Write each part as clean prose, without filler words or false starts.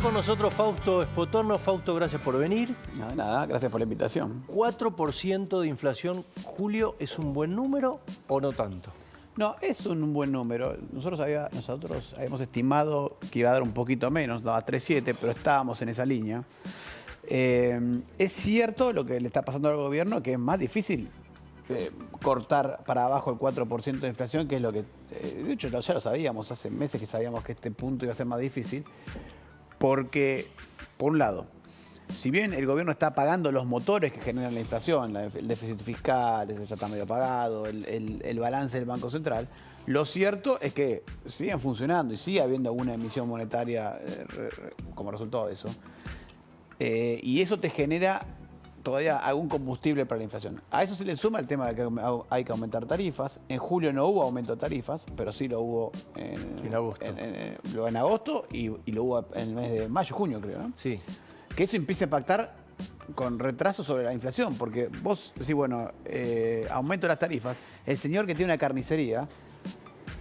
Con nosotros Fausto Espotorno. Fausto, gracias por venir. No, nada, gracias por la invitación. 4% de inflación, Julio, ¿es un buen número o no tanto? No, es un buen número. Nosotros habíamos estimado que iba a dar un poquito menos, daba 3,7, pero estábamos en esa línea. Es cierto lo que le está pasando al gobierno, que es más difícil cortar para abajo el 4% de inflación, que es lo que, de hecho ya lo sabíamos, hace meses que sabíamos que este punto iba a ser más difícil, porque, por un lado, si bien el gobierno está pagando los motores que generan la inflación, el déficit fiscal, eso ya está medio pagado, el balance del Banco Central, lo cierto es que siguen funcionando y sigue habiendo alguna emisión monetaria como resultado de eso. Y eso te genera todavía algún combustible para la inflación. A eso se le suma el tema de que hay que aumentar tarifas. En julio no hubo aumento de tarifas, pero sí lo hubo en agosto. En agosto y lo hubo en el mes de mayo, junio, creo, ¿no? Sí. Que eso empiece a impactar con retraso sobre la inflación, porque vos decís, bueno, aumento las tarifas. El señor que tiene una carnicería...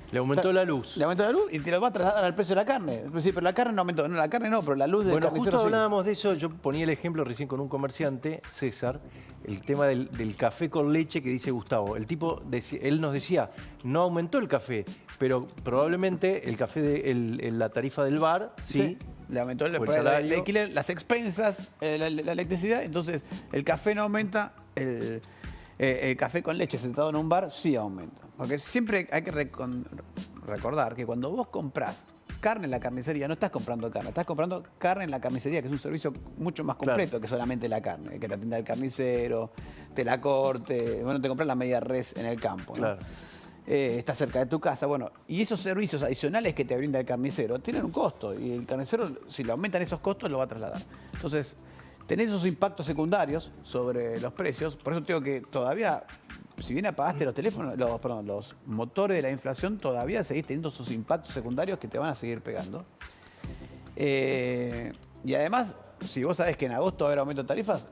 Le aumentó la luz. Le aumentó la luz y te lo va a trasladar al precio de la carne. Sí, pero la carne no aumentó. No, la carne no, pero la luz del Bueno, carnicero justo sí. hablábamos de eso. Yo ponía el ejemplo recién con un comerciante, César, el tema del café con leche que dice Gustavo. El tipo, él nos decía, no aumentó el café, pero probablemente el café, la tarifa del bar, sí. Le aumentó el salario. alquiler, las expensas, la electricidad. Entonces, el café no aumenta, el café con leche sentado en un bar sí aumenta. Porque siempre hay que recordar que cuando vos comprás carne en la carnicería, no estás comprando carne, estás comprando carne en la carnicería, que es un servicio mucho más completo, claro, que solamente la carne, que te atienda el carnicero, te la corte, bueno, te compras la media res en el campo, ¿no? Claro. Está cerca de tu casa, bueno, y esos servicios adicionales que te brinda el carnicero tienen un costo, y el carnicero, si le aumentan esos costos, lo va a trasladar. Entonces, tenés esos impactos secundarios sobre los precios, por eso te digo que todavía, si bien apagaste los teléfonos, los motores de la inflación, todavía seguís teniendo esos impactos secundarios que te van a seguir pegando. Y además, si vos sabés que en agosto va a haber aumento de tarifas,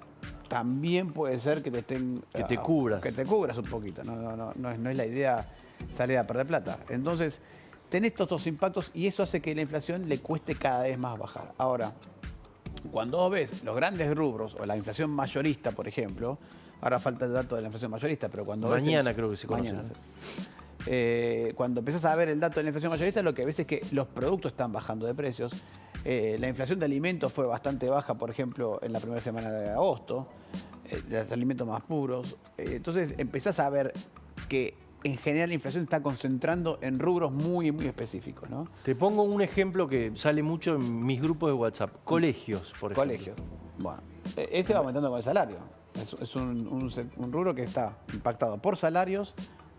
también puede ser que te estén... Que te cubras. Que te cubras un poquito. No es la idea salir a perder plata. Entonces, tenés todos estos impactos y eso hace que la inflación le cueste cada vez más bajar. Ahora, cuando vos ves los grandes rubros o la inflación mayorista, por ejemplo, ahora falta el dato de la inflación mayorista, pero cuando mañana creo que se conoce. Mañana, cuando empezás a ver el dato de la inflación mayorista, lo que ves es que los productos están bajando de precios. La inflación de alimentos fue bastante baja, por ejemplo, en la primera semana de agosto, de los alimentos más puros. Entonces empezás a ver que en general la inflación se está concentrando en rubros muy, muy específicos, ¿no? Te pongo un ejemplo que sale mucho en mis grupos de WhatsApp. Colegios, por ejemplo. Colegios. Bueno, ese va aumentando con el salario. Es un rubro que está impactado por salarios,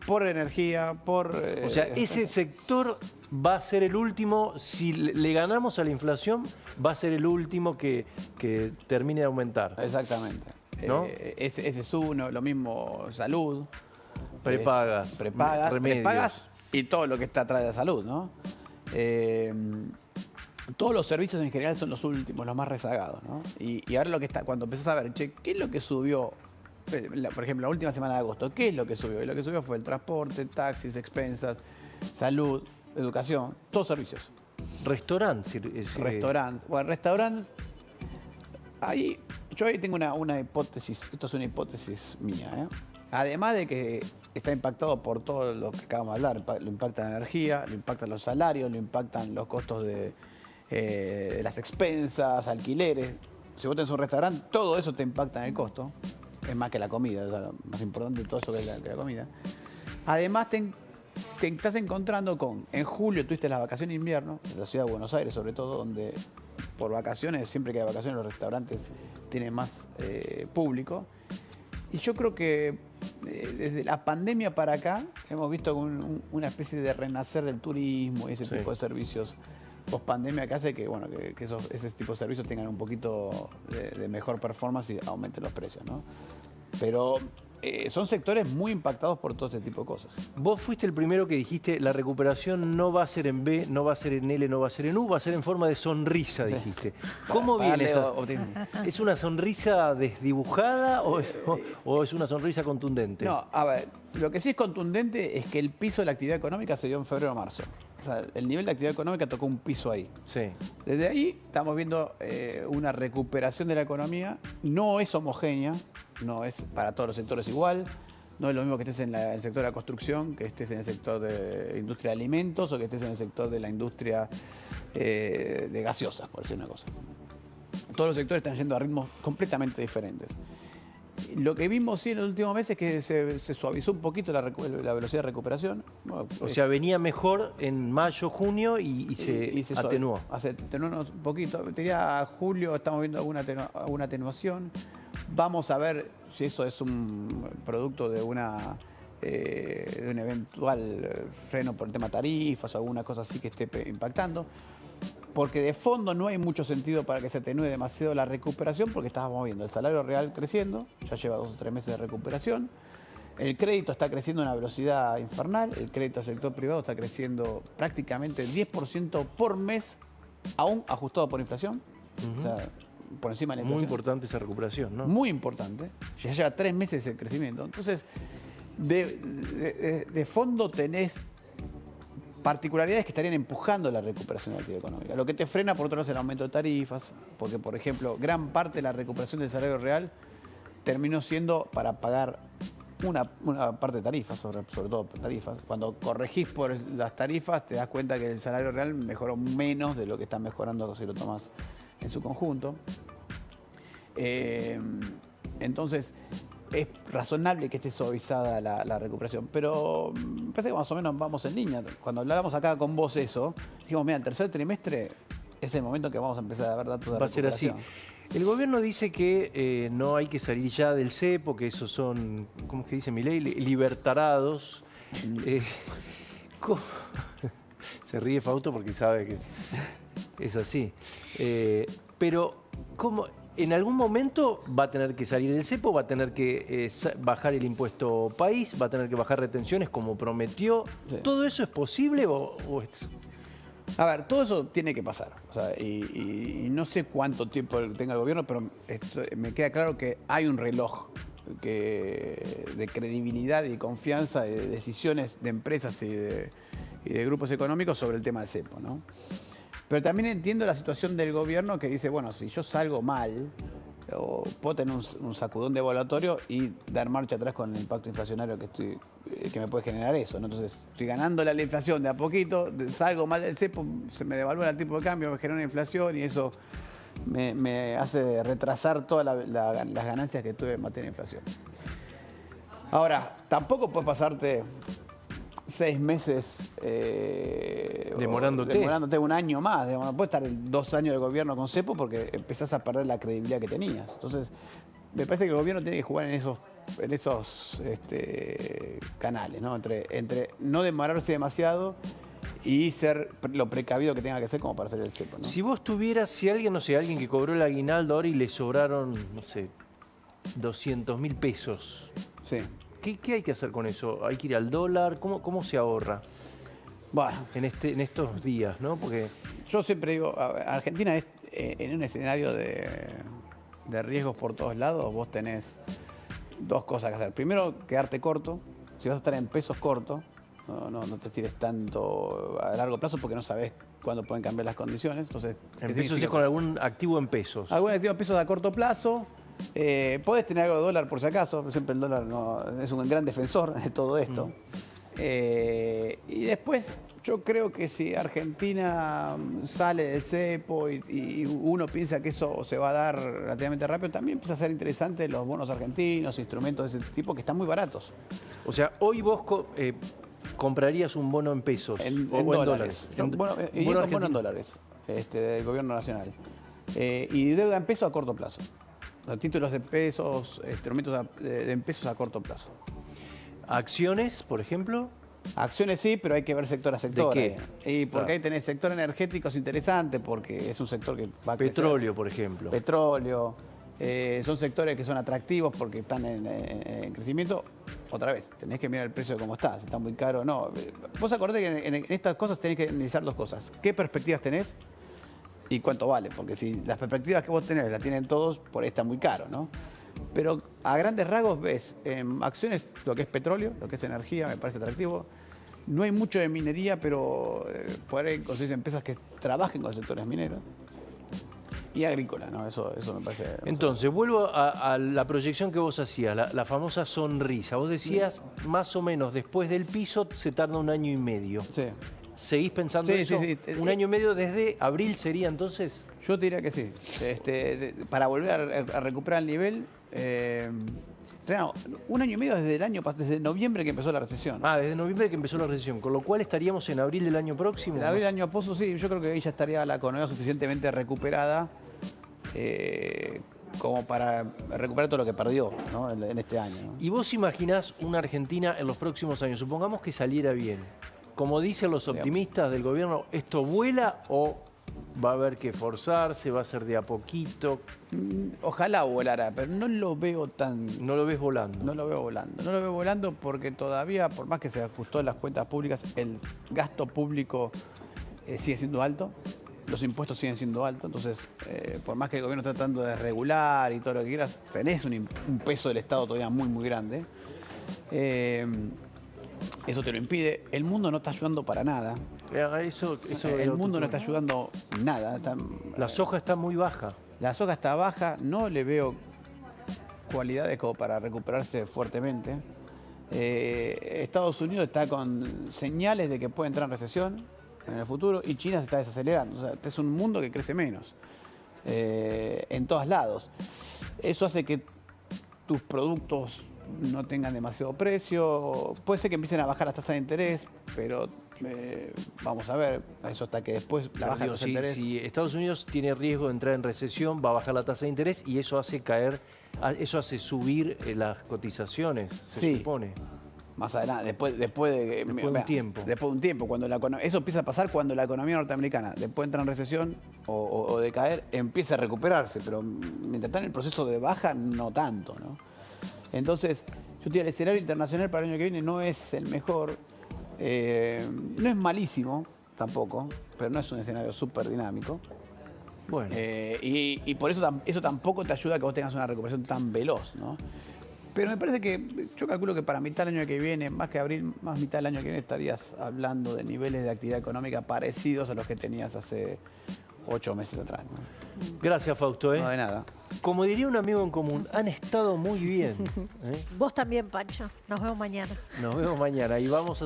por energía, por... O sea, ese sector va a ser el último, si le ganamos a la inflación, va a ser el último que termine de aumentar. Exactamente. ¿No? Ese es uno, lo mismo salud. Prepagas, remedios. Prepagas y todo lo que está atrás de la salud, ¿no? Todos los servicios en general son los últimos, los más rezagados, ¿no? Y ahora lo que está, cuando empezás a ver, che, ¿qué es lo que subió? Por ejemplo, la última semana de agosto, ¿qué es lo que subió? Y lo que subió fue el transporte, taxis, expensas, salud, educación, todos servicios. Restaurantes. Restaurantes. Bueno, restaurantes, yo ahí tengo una hipótesis, esto es una hipótesis mía, ¿eh? Además de que está impactado por todo lo que acabamos de hablar, lo impacta la energía, lo impactan los salarios, lo impactan los costos de las expensas, alquileres. Si vos tenés un restaurante, todo eso te impacta en el costo. Es más que la comida, o sea, lo más importante de todo eso que la comida. Además, te estás encontrando con, en julio tuviste las vacaciones de invierno, en la ciudad de Buenos Aires sobre todo, donde por vacaciones, siempre que hay vacaciones, los restaurantes tienen más público. Y yo creo que desde la pandemia para acá hemos visto una especie de renacer del turismo y ese tipo de servicios post-pandemia que hace que, bueno, que ese tipo de servicios tengan un poquito de mejor performance y aumenten los precios, ¿no? Pero son sectores muy impactados por todo este tipo de cosas. Vos fuiste el primero que dijiste, la recuperación no va a ser en B, no va a ser en L, no va a ser en U, va a ser en forma de sonrisa, dijiste. ¿Cómo viene esa? ¿Es una sonrisa desdibujada o es una sonrisa contundente? No, a ver, lo que sí es contundente es que el piso de la actividad económica se dio en febrero o marzo. sea, el nivel de actividad económica tocó un piso ahí. Sí. Desde ahí estamos viendo una recuperación de la economía. No es homogénea, no es para todos los sectores igual. No es lo mismo que estés en el sector de la construcción, que estés en el sector de industria de alimentos o que estés en el sector de la industria de gaseosas, por decir una cosa. Todos los sectores están yendo a ritmos completamente diferentes. Lo que vimos sí en los últimos meses es que se suavizó un poquito la velocidad de recuperación. O sea, venía mejor en mayo, junio y se atenuó. Se atenuó un poquito. Diría julio estamos viendo alguna atenuación. Vamos a ver si eso es un producto de un eventual freno por el tema tarifas o alguna cosa así que esté impactando. Porque de fondo no hay mucho sentido para que se atenúe demasiado la recuperación, porque estábamos viendo el salario real creciendo, ya lleva 2 o 3 meses de recuperación, el crédito está creciendo a una velocidad infernal, el crédito al sector privado está creciendo prácticamente el 10% por mes, aún ajustado por inflación, o sea, por encima de la inflación. Muy importante esa recuperación, ¿no? Muy importante, ya lleva 3 meses el crecimiento. Entonces, de fondo tenés particularidades que estarían empujando la recuperación de la actividad económica. Lo que te frena, por otro lado, es el aumento de tarifas, porque, por ejemplo, gran parte de la recuperación del salario real terminó siendo para pagar una parte de tarifas, sobre todo tarifas. Cuando corregís por las tarifas, te das cuenta que el salario real mejoró menos de lo que está mejorando si lo tomas en su conjunto. Entonces, es razonable que esté suavizada la recuperación, pero me parece que más o menos vamos en línea. Cuando hablábamos acá con vos eso, dijimos, mira, el tercer trimestre es el momento que vamos a empezar a ver datos de recuperación. Va a ser así. El gobierno dice que no hay que salir ya del cepo, que esos son, ¿cómo es que dice Milei? Libertarados. Se ríe Fausto porque sabe que es así. Pero, ¿cómo? En algún momento va a tener que salir del cepo, va a tener que bajar el impuesto país, va a tener que bajar retenciones como prometió. Sí. ¿Todo eso es posible o es...? A ver, todo eso tiene que pasar. O sea, y no sé cuánto tiempo tenga el gobierno, pero me queda claro que hay un reloj de credibilidad y confianza de decisiones de empresas y de grupos económicos sobre el tema del cepo, ¿no? Pero también entiendo la situación del gobierno que dice, bueno, si yo salgo mal, puedo tener un sacudón devaluatorio y dar marcha atrás con el impacto inflacionario que me puede generar eso, ¿no? Entonces, estoy ganando la inflación de a poquito, salgo mal del cepo, se me devalúa el tipo de cambio, me genera una inflación y eso me hace retrasar todas las ganancias que tuve en materia de inflación. Ahora, tampoco puedes pasarte 6 meses demorándote un año más. No puedes estar 2 años de gobierno con cepo porque empezás a perder la credibilidad que tenías. Entonces, me parece que el gobierno tiene que jugar en esos canales, ¿no? Entre no demorarse demasiado y ser lo precavido que tenga que ser como para hacer el cepo, ¿no? Si vos tuvieras, alguien que cobró el aguinaldo ahora y le sobraron, no sé, 200.000 pesos. Sí. ¿Qué hay que hacer con eso? ¿Hay que ir al dólar? ¿Cómo se ahorra? Bueno, en estos días, ¿no? Porque yo siempre digo, Argentina es en un escenario de riesgos por todos lados. Vos tenés 2 cosas que hacer. Primero, quedarte corto. Si vas a estar en pesos corto, no te tires tanto a largo plazo porque no sabés cuándo pueden cambiar las condiciones. Entonces, en pesos es con algún activo en pesos. Algún activo en pesos a corto plazo. Podés tener algo de dólar por si acaso, siempre el dólar es un gran defensor de todo esto. Y después yo creo que si Argentina sale del cepo y uno piensa que eso se va a dar relativamente rápido, también empieza a ser interesante los bonos argentinos, instrumentos de ese tipo que están muy baratos. O sea, hoy vos comprarías un bono en pesos o en dólares. Bono en dólares del gobierno nacional. Y deuda en pesos a corto plazo. Los títulos de pesos, instrumentos en pesos a corto plazo. ¿Acciones, por ejemplo? Acciones sí, pero hay que ver sector a sector. ¿De qué? Y porque ahí tenés sector energético, es interesante porque es un sector que va a crecer. Petróleo, por ejemplo. Petróleo. Son sectores que son atractivos porque están en crecimiento. Otra vez, tenés que mirar el precio de cómo está, si está muy caro o no. Vos acordate que en estas cosas tenés que analizar 2 cosas. ¿Qué perspectivas tenés? Y cuánto vale, porque si las perspectivas que vos tenés las tienen todos, por ahí está muy caro, ¿no? Pero a grandes rasgos ves en acciones lo que es petróleo, lo que es energía, me parece atractivo. No hay mucho de minería, pero por ahí conseguís empresas que trabajen con sectores mineros. Y agrícola, ¿no? Eso me parece... Entonces, vuelvo a la proyección que vos hacías, la famosa sonrisa. Vos decías, más o menos, después del piso se tarda 1 año y medio. Sí. ¿Seguís pensando Sí, eso? sí, sí. 1 año y medio desde abril sería entonces. Yo te diría que sí. Para volver a recuperar el nivel, claro, 1 año y medio desde noviembre que empezó la recesión. Ah, desde noviembre que empezó la recesión, con lo cual estaríamos en abril del año próximo. En abril del año pozo, sí, yo creo que ahí ya estaría la economía suficientemente recuperada como para recuperar todo lo que perdió, ¿no? en este año, ¿no? ¿Y vos imaginás una Argentina en los próximos años? Supongamos que saliera bien. Como dicen los optimistas del gobierno, ¿esto vuela o va a haber que forzarse, va a ser de a poquito? Ojalá volara, pero no lo veo tan... ¿No lo ves volando? No lo veo volando. No lo veo volando porque todavía, por más que se ajustó en las cuentas públicas, el gasto público sigue siendo alto. Los impuestos siguen siendo altos, entonces, por más que el gobierno esté tratando de regular y todo lo que quieras, tenés un peso del Estado todavía muy, muy grande. Eso te lo impide. El mundo no está ayudando para nada. El mundo no está ayudando nada. La soja está muy baja. La soja está baja, no le veo cualidades como para recuperarse fuertemente. Estados Unidos está con señales de que puede entrar en recesión en el futuro y China se está desacelerando. O sea, este es un mundo que crece menos en todos lados. Eso hace que tus productos no tengan demasiado precio. Puede ser que empiecen a bajar las tasas de interés, pero vamos a ver, eso hasta que después la baja los intereses. Si Estados Unidos tiene riesgo de entrar en recesión, va a bajar la tasa de interés y eso hace subir las cotizaciones, se supone. Más adelante, después de un tiempo. Después de un tiempo, eso empieza a pasar cuando la economía norteamericana, después de entrar en recesión o de caer, empieza a recuperarse, pero mientras está en el proceso de baja, no tanto, ¿no? Entonces, yo diría, el escenario internacional para el año que viene no es el mejor, no es malísimo tampoco, pero no es un escenario súper dinámico. Bueno. Y por eso tampoco te ayuda a que vos tengas una recuperación tan veloz, ¿no? Pero me parece que, yo calculo que para mitad del año que viene, más que abril, más mitad del año que viene, estarías hablando de niveles de actividad económica parecidos a los que tenías hace 8 meses atrás, ¿no? Gracias, Fausto. No, de nada. Como diría un amigo en común, han estado muy bien. Vos también, Pancho. Nos vemos mañana. Nos vemos mañana y vamos a